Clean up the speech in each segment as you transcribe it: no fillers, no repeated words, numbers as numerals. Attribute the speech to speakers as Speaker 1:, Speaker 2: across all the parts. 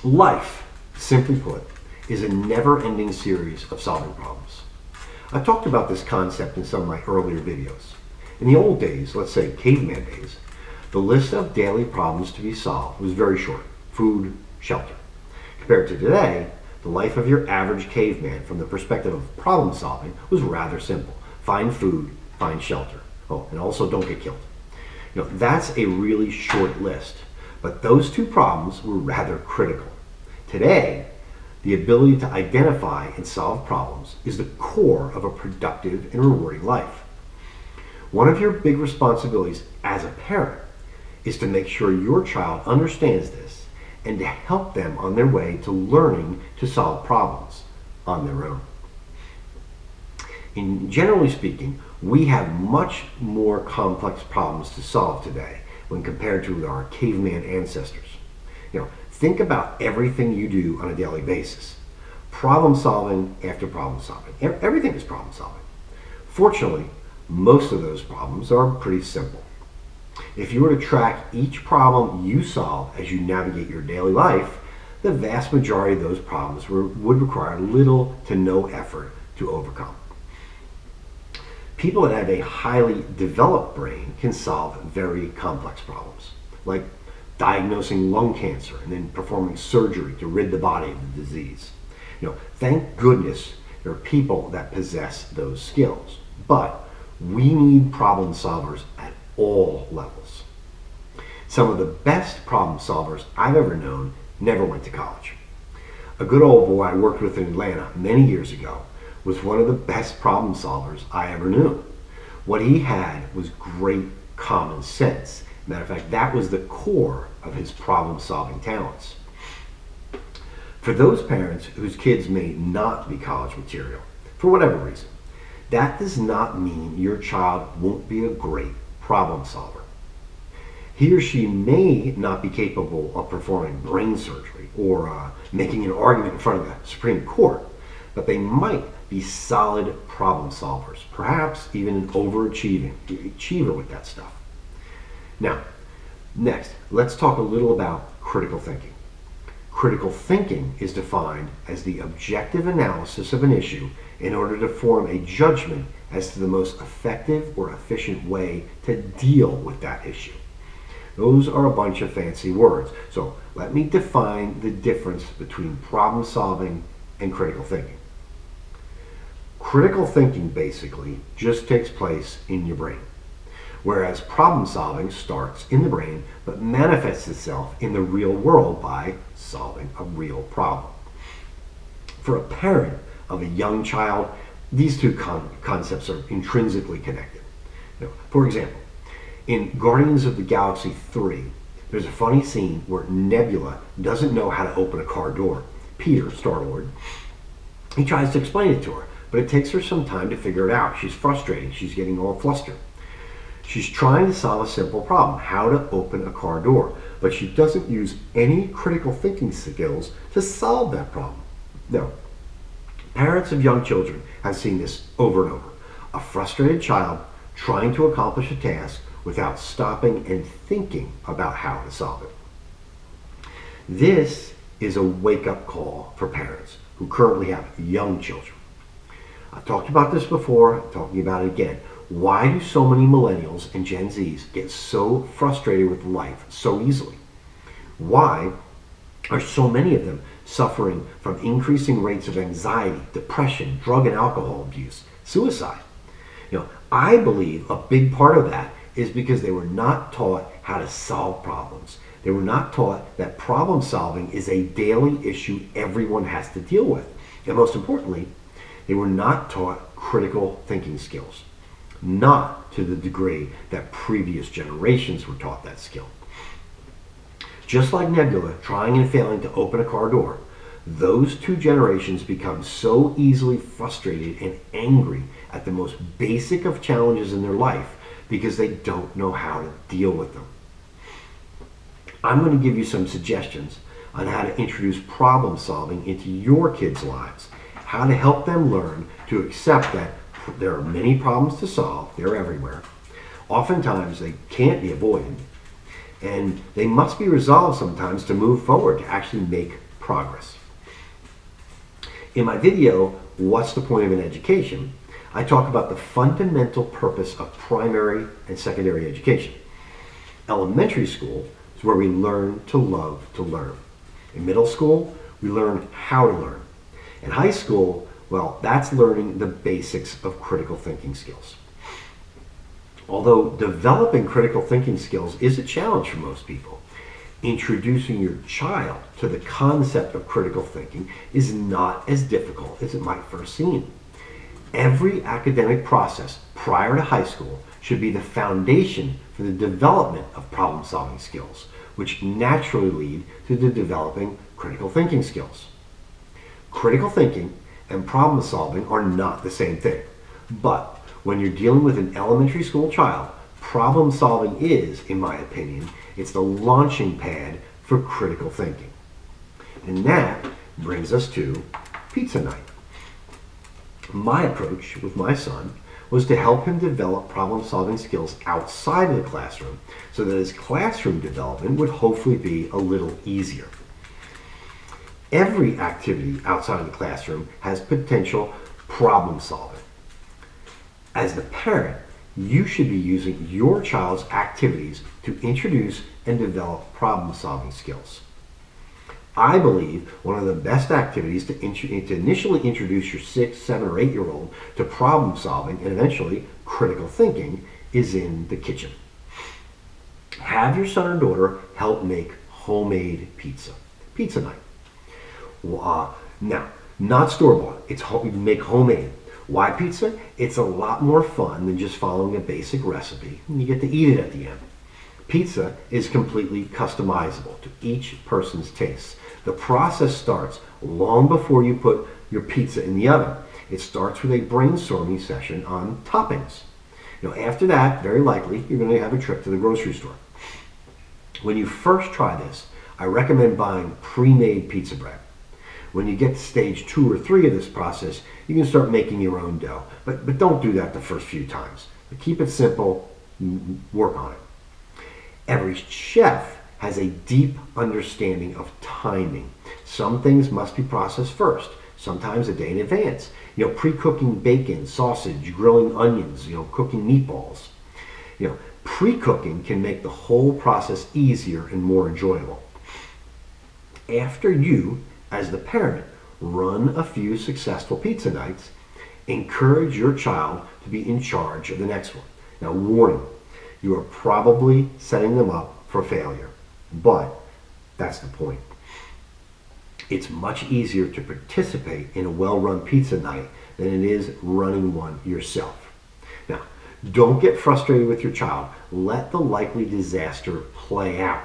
Speaker 1: Life, simply put, is a never-ending series of solving problems. I've talked about this concept in some of my earlier videos. In the old days, let's say caveman days, the list of daily problems to be solved was very short: food, shelter. Compared to today, the life of your average caveman from the perspective of problem solving was rather simple. Find food, find shelter. Oh, and also don't get killed. That's a really short list, but those two problems were rather critical. Today, the ability to identify and solve problems is the core of a productive and rewarding life. One of your big responsibilities as a parent is to make sure your child understands this and to help them on their way to learning to solve problems on their own. And generally speaking, we have much more complex problems to solve today when compared to our caveman ancestors. Think about everything you do on a daily basis. Problem solving after problem solving. Everything is problem solving. Fortunately, most of those problems are pretty simple. If you were to track each problem you solve as you navigate your daily life, the vast majority of those problems would require little to no effort to overcome. People that have a highly developed brain can solve very complex problems, like diagnosing lung cancer and then performing surgery to rid the body of the disease. Thank goodness there are people that possess those skills, but we need problem solvers at all levels. Some of the best problem solvers I've ever known never went to college. A good old boy I worked with in Atlanta many years ago was one of the best problem solvers I ever knew. What he had was great common sense. Matter of fact, that was the core of his problem-solving talents. For those parents whose kids may not be college material, for whatever reason, that does not mean your child won't be a great problem solver. He or she may not be capable of performing brain surgery or making an argument in front of the Supreme Court, but they might be solid problem solvers, perhaps even an achiever with that stuff. Now, next, let's talk a little about critical thinking. Critical thinking is defined as the objective analysis of an issue in order to form a judgment as to the most effective or efficient way to deal with that issue. Those are a bunch of fancy words, so let me define the difference between problem solving and critical thinking. Critical thinking basically just takes place in your brain, whereas problem solving starts in the brain but manifests itself in the real world by solving a real problem. For a parent of a young child, these two concepts are intrinsically connected. For example, in Guardians of the Galaxy 3, there's a funny scene where Nebula doesn't know how to open a car door. Peter, Star-Lord, he tries to explain it to her, but it takes her some time to figure it out. She's frustrated. She's getting all flustered. She's trying to solve a simple problem, how to open a car door, but she doesn't use any critical thinking skills to solve that problem. No. Parents of young children have seen this over and over. A frustrated child trying to accomplish a task without stopping and thinking about how to solve it. This is a wake-up call for parents who currently have young children. I've talked about this before, I'm talking about it again. Why do so many millennials and Gen Zs get so frustrated with life so easily? Why are so many of them suffering from increasing rates of anxiety, depression, drug and alcohol abuse, suicide? I believe a big part of that is because they were not taught how to solve problems. They were not taught that problem solving is a daily issue everyone has to deal with. And most importantly, they were not taught critical thinking skills, not to the degree that previous generations were taught that skill. Just like Nebula trying and failing to open a car door, those two generations become so easily frustrated and angry at the most basic of challenges in their life because they don't know how to deal with them. I'm going to give you some suggestions on how to introduce problem solving into your kids' lives, how to help them learn to accept that there are many problems to solve, they're everywhere. Oftentimes they can't be avoided, and they must be resolved sometimes to move forward, to actually make progress. In my video, What's the Point of an Education?, I talk about the fundamental purpose of primary and secondary education. Elementary school is where we learn to love to learn. In middle school, we learn how to learn. In high school, well, that's learning the basics of critical thinking skills. Although developing critical thinking skills is a challenge for most people, introducing your child to the concept of critical thinking is not as difficult as it might first seem. Every academic process prior to high school should be the foundation for the development of problem-solving skills, which naturally lead to the developing critical thinking skills. Critical thinking and problem-solving are not the same thing, but when you're dealing with an elementary school child, problem-solving is, in my opinion, it's the launching pad for critical thinking. And that brings us to pizza night. My approach with my son was to help him develop problem-solving skills outside of the classroom so that his classroom development would hopefully be a little easier. Every activity outside of the classroom has potential problem-solving. As the parent, you should be using your child's activities to introduce and develop problem-solving skills. I believe one of the best activities to initially introduce your 6, 7, or 8-year-old to problem solving and eventually critical thinking is in the kitchen. Have your son or daughter help make homemade pizza. Pizza night. Now, not store-bought. You make homemade. Why pizza? It's a lot more fun than just following a basic recipe, and you get to eat it at the end. Pizza is completely customizable to each person's tastes. The process starts long before you put your pizza in the oven. It starts with a brainstorming session on toppings. After that, very likely, you're going to have a trip to the grocery store. When you first try this, I recommend buying pre-made pizza bread. When you get to stage 2 or 3 of this process, you can start making your own dough. But don't do that the first few times. But keep it simple, work on it. Every chef has a deep understanding of timing. Some things must be processed first, sometimes a day in advance. Pre-cooking bacon, sausage, grilling onions, cooking meatballs. Pre-cooking can make the whole process easier and more enjoyable. After you, as the parent, run a few successful pizza nights, encourage your child to be in charge of the next one. Now, warning, you are probably setting them up for failure, but that's the point. It's much easier to participate in a well-run pizza night than it is running one yourself. Now, don't get frustrated with your child. Let the likely disaster play out.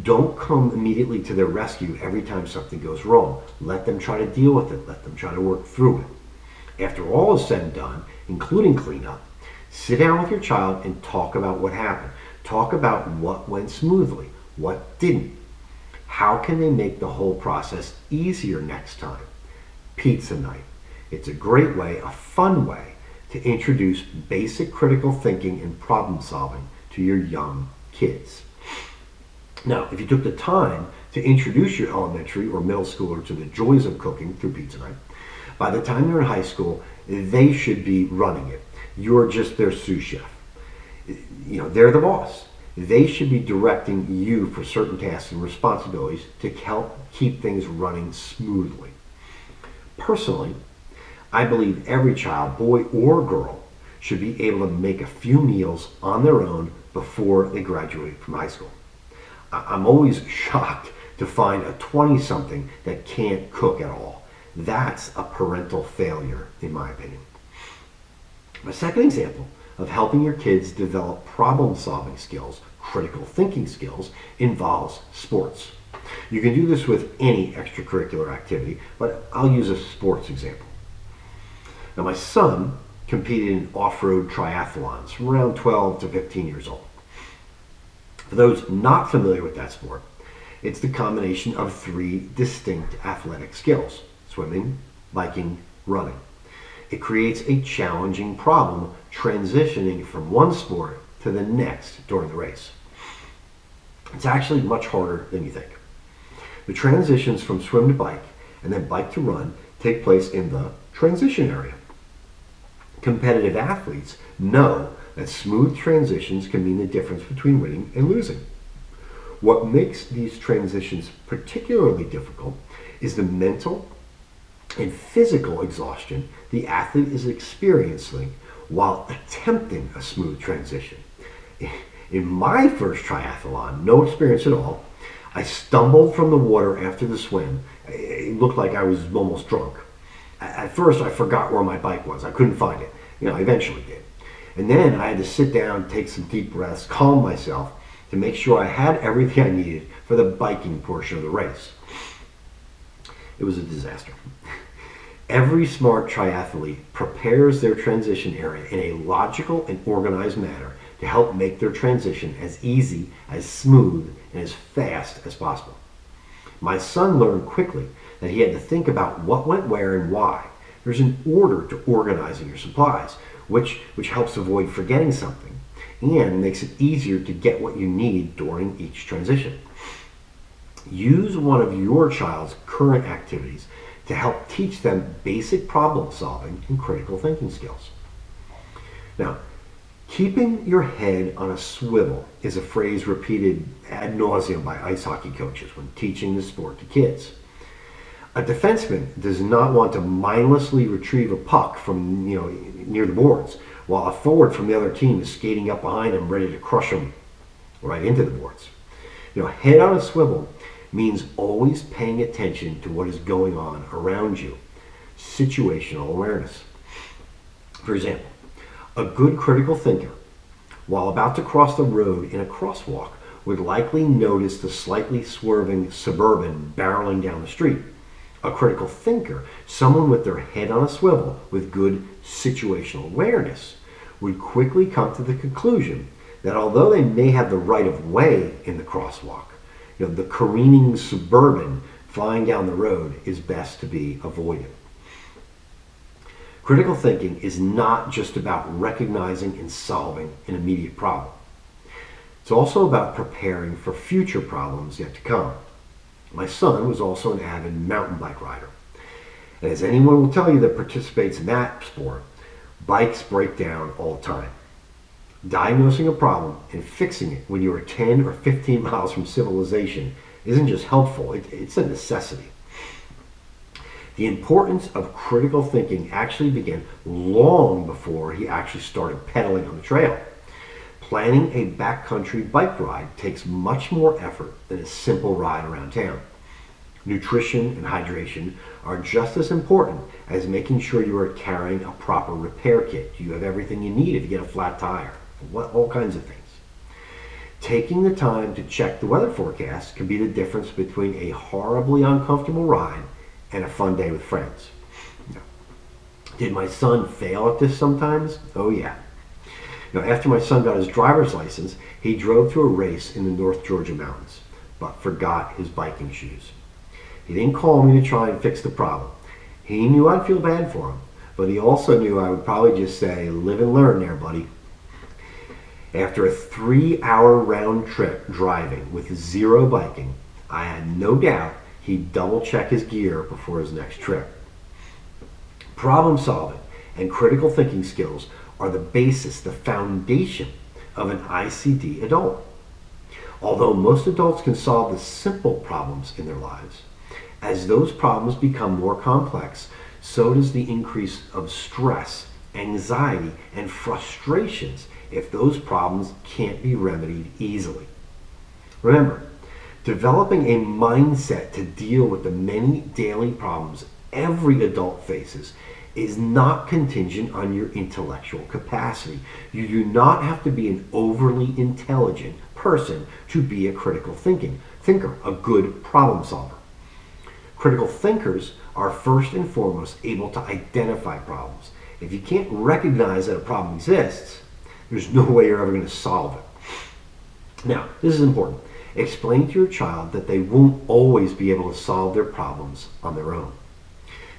Speaker 1: Don't come immediately to their rescue every time something goes wrong. Let them try to deal with it. Let them try to work through it. After all is said and done, including cleanup, sit down with your child and talk about what happened. Talk about what went smoothly, what didn't. How can they make the whole process easier next time? Pizza night. It's a great way, a fun way, to introduce basic critical thinking and problem solving to your young kids. Now, if you took the time to introduce your elementary or middle schooler to the joys of cooking through pizza night, by the time they're in high school, they should be running it. You're just their sous chef. They're the boss. They should be directing you for certain tasks and responsibilities to help keep things running smoothly. Personally, I believe every child, boy or girl, should be able to make a few meals on their own before they graduate from high school. I'm always shocked to find a 20-something that can't cook at all. That's a parental failure, in my opinion. My second example of helping your kids develop problem-solving skills, critical thinking skills, involves sports. You can do this with any extracurricular activity, but I'll use a sports example. Now, my son competed in off-road triathlons from around 12 to 15 years old. For those not familiar with that sport, it's the combination of 3 distinct athletic skills: swimming, biking, running. It creates a challenging problem transitioning from one sport to the next during the race. It's actually much harder than you think. The transitions from swim to bike and then bike to run take place in the transition area. Competitive athletes know that smooth transitions can mean the difference between winning and losing. What makes these transitions particularly difficult is the mental and physical exhaustion the athlete is experiencing while attempting a smooth transition. In my first triathlon, no experience at all, I stumbled from the water after the swim. It looked like I was almost drunk. At first, I forgot where my bike was. I couldn't find it. I eventually did. And then I had to sit down, take some deep breaths, calm myself to make sure I had everything I needed for the biking portion of the race. It was a disaster. Every smart triathlete prepares their transition area in a logical and organized manner to help make their transition as easy, as smooth, and as fast as possible. My son learned quickly that he had to think about what went where and why. There's an order to organizing your supplies, which helps avoid forgetting something and makes it easier to get what you need during each transition. Use one of your child's current activities to help teach them basic problem solving and critical thinking skills. Now, keeping your head on a swivel is a phrase repeated ad nauseum by ice hockey coaches when teaching the sport to kids. A defenseman does not want to mindlessly retrieve a puck from near the boards, while a forward from the other team is skating up behind him ready to crush him right into the boards. Head on a swivel means always paying attention to what is going on around you. Situational awareness. For example, a good critical thinker, while about to cross the road in a crosswalk, would likely notice the slightly swerving Suburban barreling down the street. A critical thinker, someone with their head on a swivel with good situational awareness, would quickly come to the conclusion that although they may have the right of way in the crosswalk, the careening Suburban flying down the road is best to be avoided. Critical thinking is not just about recognizing and solving an immediate problem. It's also about preparing for future problems yet to come. My son was also an avid mountain bike rider. And as anyone will tell you that participates in that sport, bikes break down all the time. Diagnosing a problem and fixing it when you are 10 or 15 miles from civilization isn't just helpful, it's a necessity. The importance of critical thinking actually began long before he actually started pedaling on the trail. Planning a backcountry bike ride takes much more effort than a simple ride around town. Nutrition and hydration are just as important as making sure you are carrying a proper repair kit. You have everything you need if you get a flat tire. All kinds of things. Taking the time to check the weather forecast can be the difference between a horribly uncomfortable ride and a fun day with friends. Did my son fail at this sometimes? Oh yeah. After my son got his driver's license, he drove to a race in the North Georgia mountains, but forgot his biking shoes. He didn't call me to try and fix the problem. He knew I'd feel bad for him, but he also knew I would probably just say, live and learn there, buddy. After a 3-hour round trip driving with zero biking, I had no doubt he'd double check his gear before his next trip. Problem solving and critical thinking skills are the basis, the foundation of an ICD adult. Although most adults can solve the simple problems in their lives, as those problems become more complex, so does the increase of stress, anxiety, and frustrations if those problems can't be remedied easily. Remember, developing a mindset to deal with the many daily problems every adult faces is not contingent on your intellectual capacity. You do not have to be an overly intelligent person to be a critical thinker, a good problem solver. Critical thinkers are first and foremost able to identify problems. If you can't recognize that a problem exists, there's no way you're ever going to solve it. Now, this is important. Explain to your child that they won't always be able to solve their problems on their own.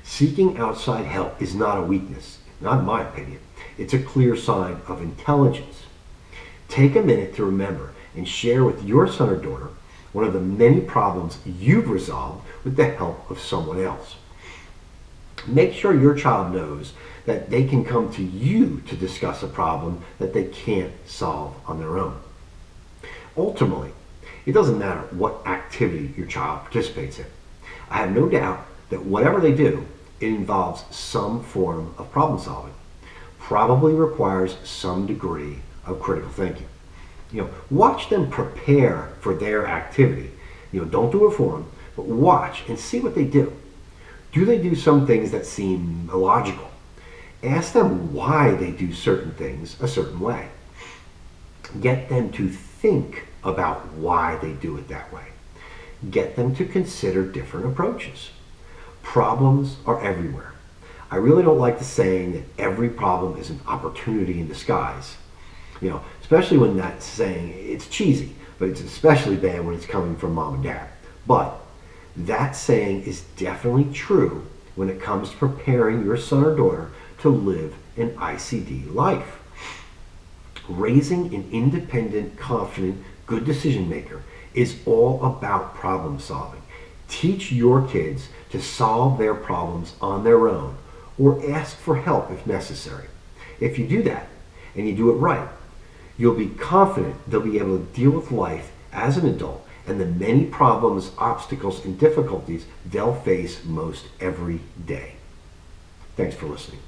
Speaker 1: Seeking outside help is not a weakness, not in my opinion. It's a clear sign of intelligence. Take a minute to remember and share with your son or daughter one of the many problems you've resolved with the help of someone else. Make sure your child knows that they can come to you to discuss a problem that they can't solve on their own. Ultimately, it doesn't matter what activity your child participates in. I have no doubt that whatever they do, it involves some form of problem solving. Probably requires some degree of critical thinking. Watch them prepare for their activity. Don't do it for them, but watch and see what they do. Do they do some things that seem illogical? Ask them why they do certain things a certain way. Get them to think about why they do it that way. Get them to consider different approaches. Problems are everywhere. I really don't like the saying that every problem is an opportunity in disguise. Especially when that saying, it's cheesy, but it's especially bad when it's coming from mom and dad. But that saying is definitely true when it comes to preparing your son or daughter to live an ICD life. Raising an independent, confident, good decision maker is all about problem solving. Teach your kids to solve their problems on their own or ask for help if necessary. If you do that and you do it right, you'll be confident they'll be able to deal with life as an adult and the many problems, obstacles, and difficulties they'll face most every day. Thanks for listening.